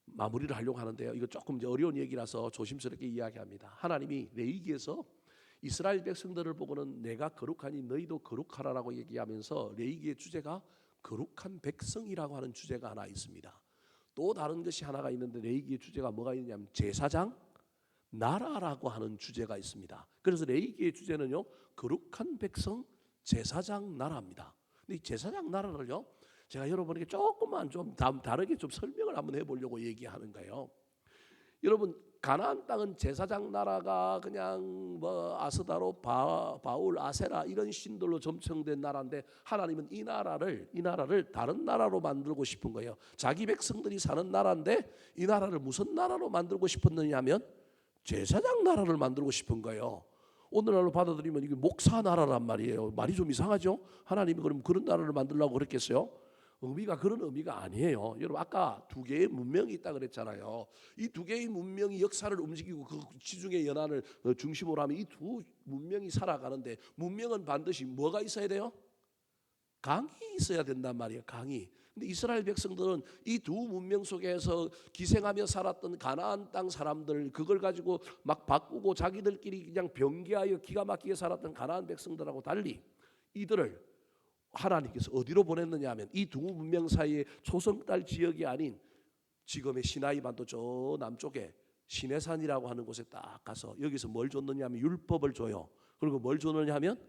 마무리를 하려고 하는데요, 이거 조금 이제 어려운 얘기라서 조심스럽게 이야기합니다. 하나님이 레위기에서 이스라엘 백성들을 보고는 내가 거룩하니 너희도 거룩하라라고 얘기하면서 레위기의 주제가 거룩한 백성이라고 하는 주제가 하나 있습니다. 또 다른 것이 하나가 있는데 레위기의 주제가 뭐가 있냐면 제사장 나라라고 하는 주제가 있습니다. 그래서 레위기의 주제는요, 거룩한 백성 제사장 나라입니다. 근데 이 제사장 나라를요, 제가 여러분에게 조금만 좀 다르게 좀 설명을 한번 해보려고 얘기하는 거예요. 여러분, 가나안 땅은 제사장 나라가 그냥 뭐 아스다로 바울 아세라 이런 신들로 점청된 나라인데 하나님은 이 나라를 다른 나라로 만들고 싶은 거예요. 자기 백성들이 사는 나라인데 이 나라를 무슨 나라로 만들고 싶었느냐면 제사장 나라를 만들고 싶은 거예요. 오늘날로 받아들이면 이게 목사 나라란 말이에요. 말이 좀 이상하죠? 하나님이 그럼 그런 나라를 만들려고 그랬겠어요? 의미가 그런 의미가 아니에요. 여러분, 아까 두 개의 문명이 있다 그랬잖아요. 이 두 개의 문명이 역사를 움직이고 그 지중해 연안을 중심으로 하면 이 두 문명이 살아가는데 문명은 반드시 뭐가 있어야 돼요? 강이 있어야 된단 말이에요. 강이. 근데 이스라엘 백성들은 이 두 문명 속에서 기생하며 살았던 가나안 땅 사람들, 그걸 가지고 막 바꾸고 자기들끼리 그냥 변개하여 기가 막히게 살았던 가나안 백성들하고 달리 이들을 하나님께서 어디로 보냈느냐 하면 이 두 문명 사이에 초성달 지역이 아닌 지금의 시나이 반도 저 남쪽에 시내산이라고 하는 곳에 딱 가서 여기서 뭘 줬느냐 하면 율법을 줘요. 그리고 뭘 줬느냐 하면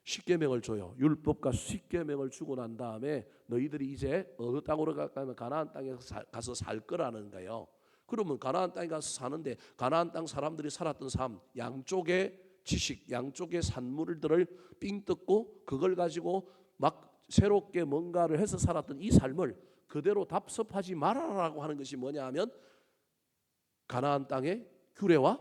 십계명을 줘요. 율법과 십계명을 주고 난 다음에 너희들이 이제 어느 땅으로 갈까면 가나안 땅에 가서 살 거라는 거예요. 그러면 가나안 땅에 가서 사는데 가나안 땅 사람들이 살았던 삶, 양쪽에 지식, 양쪽의 산물들을 삥 뜯고 그걸 가지고 막 새롭게 뭔가를 해서 살았던 이 삶을 그대로 답습하지 말아라라고 하는 것이 뭐냐 하면 가나안 땅의 규례와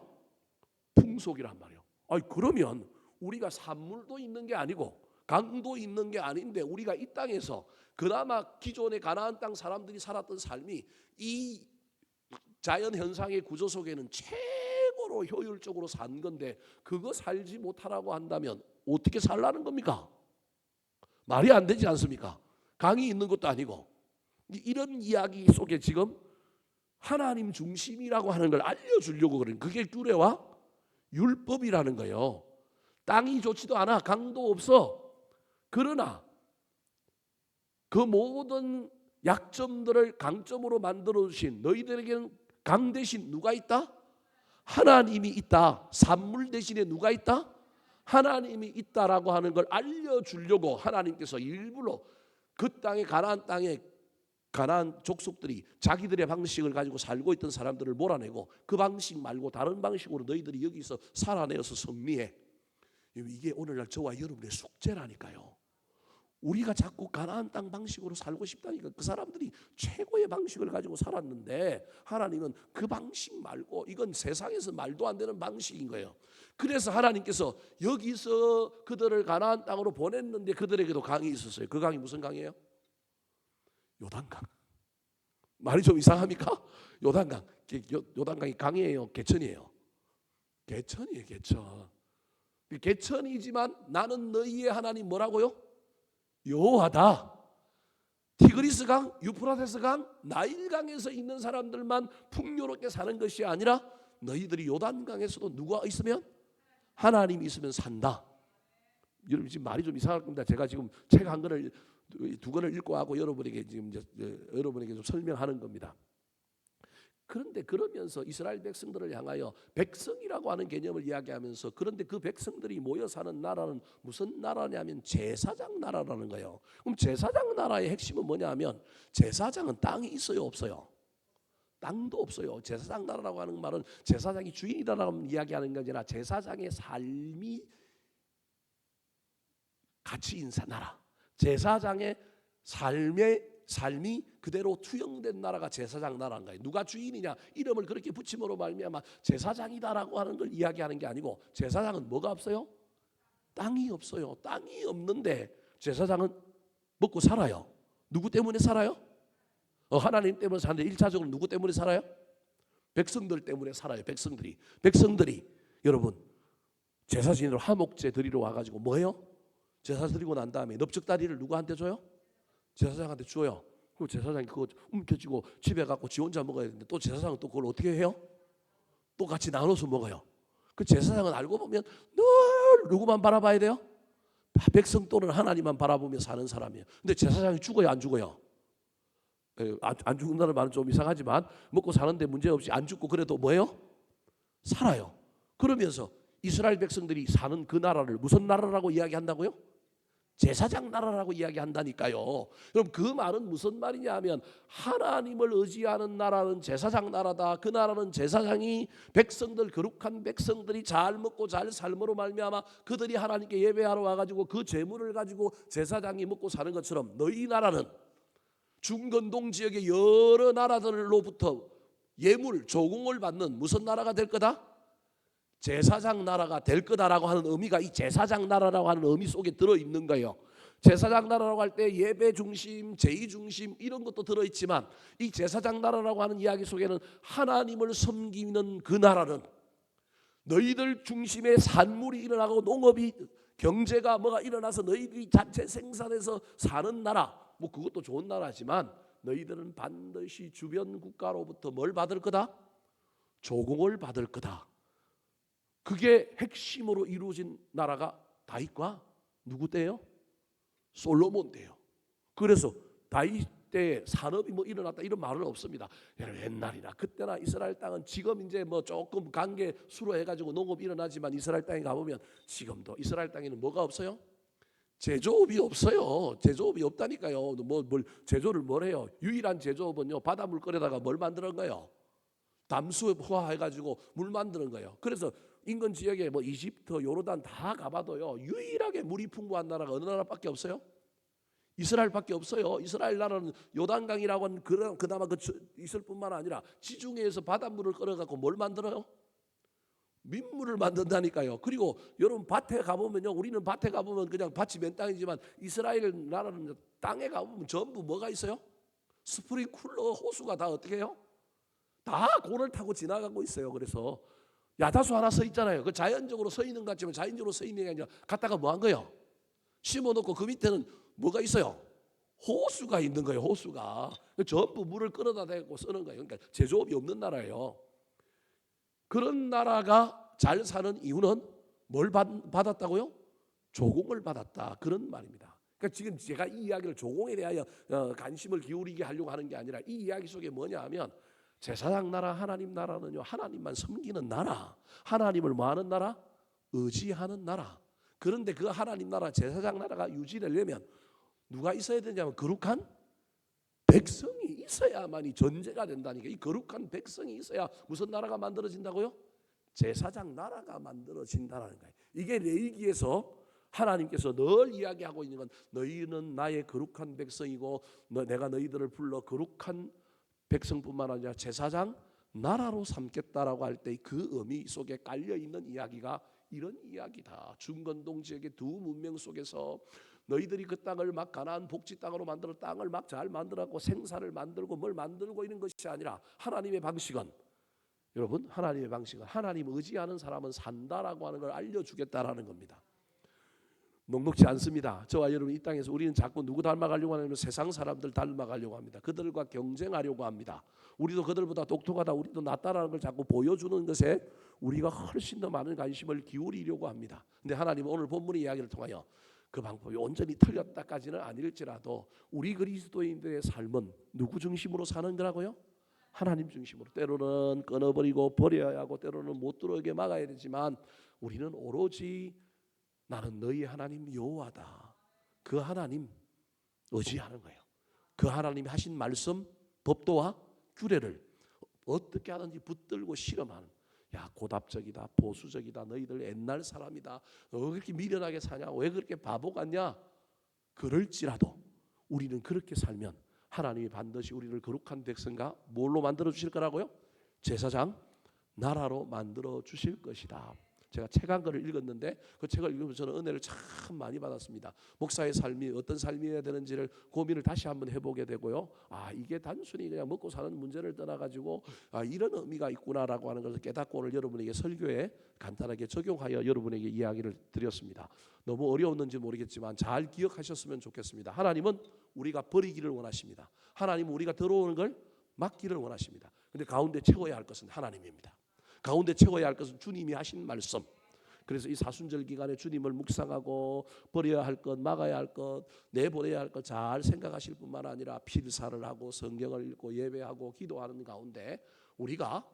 풍속이란 말이에요. 그러면 우리가 산물도 있는 게 아니고 강도 있는 게 아닌데 우리가 이 땅에서 그나마 기존의 가나안 땅 사람들이 살았던 삶이 이 자연 현상의 구조 속에는 최고로 효율적으로 산 건데 그거 살지 못하라고 한다면 어떻게 살라는 겁니까? 말이 안 되지 않습니까? 강이 있는 것도 아니고. 이런 이야기 속에 지금 하나님 중심이라고 하는 걸 알려주려고 그러는 그게 규례와 율법이라는 거예요. 땅이 좋지도 않아, 강도 없어. 그러나 그 모든 약점들을 강점으로 만들어 주신 너희들에게는 강 대신 누가 있다? 하나님이 있다. 산물 대신에 누가 있다? 하나님이 있다라고 하는 걸 알려주려고 하나님께서 일부러 그 땅에 가나안 땅에 가나안 족속들이 자기들의 방식을 가지고 살고 있던 사람들을 몰아내고 그 방식 말고 다른 방식으로 너희들이 여기서 살아내어서 승리해. 이게 오늘날 저와 여러분의 숙제라니까요. 우리가 자꾸 가나안 땅 방식으로 살고 싶다니까. 그 사람들이 최고의 방식을 가지고 살았는데 하나님은 그 방식 말고 이건 세상에서 말도 안 되는 방식인 거예요. 그래서 하나님께서 여기서 그들을 가나안 땅으로 보냈는데 그들에게도 강이 있었어요. 그 강이 무슨 강이에요? 요단강. 말이 좀 이상합니까? 요단강. 요단강이 강이에요, 개천이에요? 개천이에요, 개천. 개천이지만 나는 너희의 하나님 뭐라고요? 여호와다. 티그리스강, 유프라테스강, 나일강에서 있는 사람들만 풍요롭게 사는 것이 아니라 너희들이 요단강에서도 누가 있으면 하나님이 있으면 산다. 여러분 지금 말이 좀 이상할 겁니다. 제가 지금 책 한 권을 두 권을 읽고 하고 여러분에게 지금 여러분에게 좀 설명하는 겁니다. 그런데 그러면서 이스라엘 백성들을 향하여 백성이라고 하는 개념을 이야기하면서 그런데 그 백성들이 모여 사는 나라는 무슨 나라냐면 제사장 나라라는 거예요. 그럼 제사장 나라의 핵심은 뭐냐면 제사장은 땅이 있어요, 없어요? 땅도 없어요. 제사장 나라라고 하는 말은 제사장이 주인이라는 이야기하는 게 아니라 제사장의 삶이 가치인 나라. 제사장의 삶이 그대로 투영된 나라가 제사장 나라인 거예요. 누가 주인이냐? 이름을 그렇게 붙임으로 말미암아 제사장이다라고 하는 걸 이야기하는 게 아니고 제사장은 뭐가 없어요? 땅이 없어요. 땅이 없는데 제사장은 먹고 살아요. 누구 때문에 살아요? 하나님 때문에 사는데 1차적으로 누구 때문에 살아요? 백성들 때문에 살아요. 백성들이 여러분 제사진으로 화목제 드리러 와가지고 뭐예요? 제사 드리고 난 다음에 넙적다리를 누구한테 줘요? 제사장한테 줘요. 그리고 제사장이 그거 움켜쥐고 집에 갖고 지 혼자 먹어야 되는데 또 제사장은 또 그걸 어떻게 해요? 또 같이 나눠서 먹어요. 그 제사장은 알고 보면 늘 누구만 바라봐야 돼요? 백성 또는 하나님만 바라보며 사는 사람이에요. 근데 제사장이 죽어요, 안 죽어요? 안 죽는다는 말은 좀 이상하지만 먹고 사는데 문제없이 안 죽고 그래도 뭐예요? 살아요. 그러면서 이스라엘 백성들이 사는 그 나라를 무슨 나라라고 이야기한다고요? 제사장 나라라고 이야기한다니까요. 그럼 그 말은 무슨 말이냐 하면 하나님을 의지하는 나라는 제사장 나라다. 그 나라는 제사장이 백성들 거룩한 백성들이 잘 먹고 잘 삶으로 말미암아 그들이 하나님께 예배하러 와가지고 그 재물을 가지고 제사장이 먹고 사는 것처럼 너희 나라는 중건동 지역의 여러 나라들로부터 예물 조공을 받는 무슨 나라가 될 거다? 제사장 나라가 될 거다라고 하는 의미가 이 제사장 나라라고 하는 의미 속에 들어있는 거예요. 제사장 나라라고 할 때 예배 중심, 제의 중심 이런 것도 들어있지만 이 제사장 나라라고 하는 이야기 속에는 하나님을 섬기는 그 나라는 너희들 중심의 산물이 일어나고 농업이 경제가 뭐가 일어나서 너희들이 자체 생산해서 사는 나라, 뭐 그것도 좋은 나라지만 너희들은 반드시 주변 국가로부터 뭘 받을 거다? 조공을 받을 거다. 그게 핵심으로 이루어진 나라가 다윗과 누구 때예요? 솔로몬 때예요. 그래서 다윗 때 산업이 뭐 일어났다 이런 말은 없습니다. 옛날이나 그때나 이스라엘 땅은 지금 이제 뭐 조금 관계 수로해가지고 농업이 일어나지만 이스라엘 땅에 가보면 지금도 이스라엘 땅에는 뭐가 없어요? 제조업이 없어요. 제조업이 없다니까요. 뭘 제조를 뭘 해요? 유일한 제조업은요 바닷물 끓여다가 뭘 만드는 거예요? 담수화 해가지고 물 만드는 거예요. 그래서 인근 지역에 뭐 이집트, 요르단 다 가봐도요, 유일하게 물이 풍부한 나라가 어느 나라밖에 없어요? 이스라엘밖에 없어요. 이스라엘 나라는 요단강이라고 하는 그나마 있을 뿐만 아니라 지중해에서 바닷물을 끌어갖고 뭘 만들어요? 민물을 만든다니까요. 그리고 여러분 밭에 가보면요, 우리는 밭에 가보면 그냥 밭이 맨 땅이지만 이스라엘 나라는 땅에 가보면 전부 뭐가 있어요? 스프링쿨러 호수가 다 어떻게 해요? 다 고를 타고 지나가고 있어요. 그래서 야다수 하나 서 있잖아요. 그 자연적으로 서 있는 것 같지만 자연적으로 서 있는 게 아니라 갖다가 뭐 한 거예요? 심어놓고 그 밑에는 뭐가 있어요? 호수가 있는 거예요. 호수가 전부 물을 끌어다 대고 쓰는 거예요. 그러니까 제조업이 없는 나라예요. 그런 나라가 잘 사는 이유는 뭘 받았다고요? 조공을 받았다, 그런 말입니다. 그러니까 지금 제가 이 이야기를 조공에 대하여 관심을 기울이게 하려고 하는 게 아니라 이 이야기 속에 뭐냐 하면 제사장 나라, 하나님 나라는요, 하나님만 섬기는 나라, 하나님을 뭐 하는 나라? 의지하는 나라. 그런데 그 하나님 나라, 제사장 나라가 유지되려면 누가 있어야 되냐면 거룩한 백성이 있어야만이 전제가 된다니까. 이 거룩한 백성이 있어야 무슨 나라가 만들어진다고요? 제사장 나라가 만들어진다는 거예요. 이게 레위기에서 하나님께서 늘 이야기하고 있는 건 너희는 나의 거룩한 백성이고 내가 너희들을 불러 거룩한 백성뿐만 아니라 제사장 나라로 삼겠다라고 할 때 그 의미 속에 깔려 있는 이야기가 이런 이야기다. 중건동 지역의 두 문명 속에서 너희들이 그 땅을 막 가나안 복지 땅으로 만들어 땅을 막 잘 만들었고 생사를 만들고 뭘 만들고 있는 것이 아니라 하나님의 방식은, 여러분, 하나님의 방식은 하나님 의지하는 사람은 산다라고 하는 걸 알려주겠다라는 겁니다. 녹록지 않습니다. 저와 여러분 이 땅에서 우리는 자꾸 누구 닮아가려고 하냐면 세상 사람들 닮아가려고 합니다. 그들과 경쟁하려고 합니다. 우리도 그들보다 똑똑하다, 우리도 낫다라는 걸 자꾸 보여주는 것에 우리가 훨씬 더 많은 관심을 기울이려고 합니다. 근데 하나님은 오늘 본문의 이야기를 통하여 그 방법이 온전히 틀렸다까지는 아닐지라도 우리 그리스도인들의 삶은 누구 중심으로 사는 거라고요? 하나님 중심으로. 때로는 끊어버리고 버려야 하고 때로는 못 들어오게 막아야 되지만 우리는 오로지 나는 너희 하나님 여호와다, 그 하나님 의지하는 거예요. 그 하나님이 하신 말씀, 법도와 규례를 어떻게 하든지 붙들고 실험하는, 야 고답적이다, 보수적이다, 너희들 옛날 사람이다, 왜 그렇게 미련하게 사냐, 왜 그렇게 바보 같냐, 그럴지라도 우리는 그렇게 살면 하나님이 반드시 우리를 거룩한 백성과 뭘로 만들어 주실 거라고요? 제사장 나라로 만들어 주실 것이다. 제가 책 한 권을 읽었는데 그 책을 읽으면서 저는 은혜를 참 많이 받았습니다. 목사의 삶이 어떤 삶이어야 되는지를 고민을 다시 한번 해보게 되고요. 아, 이게 단순히 그냥 먹고 사는 문제를 떠나가지고 이런 의미가 있구나라고 하는 것을 깨닫고 오늘 여러분에게 설교에 간단하게 적용하여 여러분에게 이야기를 드렸습니다. 너무 어려웠는지 모르겠지만 잘 기억하셨으면 좋겠습니다. 하나님은 우리가 버리기를 원하십니다. 하나님은 우리가 들어오는 걸 막기를 원하십니다. 근데 가운데 채워야 할 것은 하나님입니다. 가운데 채워야 할 것은 주님이 하신 말씀. 그래서 이 사순절 기간에 주님을 묵상하고 버려야 할 것, 막아야 할 것, 내보내야 할 것 잘 생각하실 뿐만 아니라 필사를 하고 성경을 읽고 예배하고 기도하는 가운데 우리가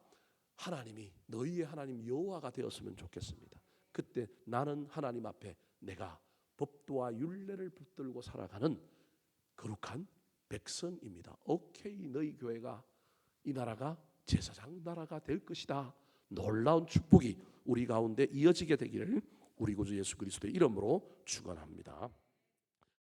하나님이 너희의 하나님 여호와가 되었으면 좋겠습니다. 그때 나는 하나님 앞에 내가 법도와 율례를 붙들고 살아가는 거룩한 백성입니다. 오케이, 너희 교회가, 이 나라가 제사장 나라가 될 것이다. 놀라운 축복이 우리 가운데 이어지게 되기를 우리 구주 예수 그리스도의 이름으로 축원합니다.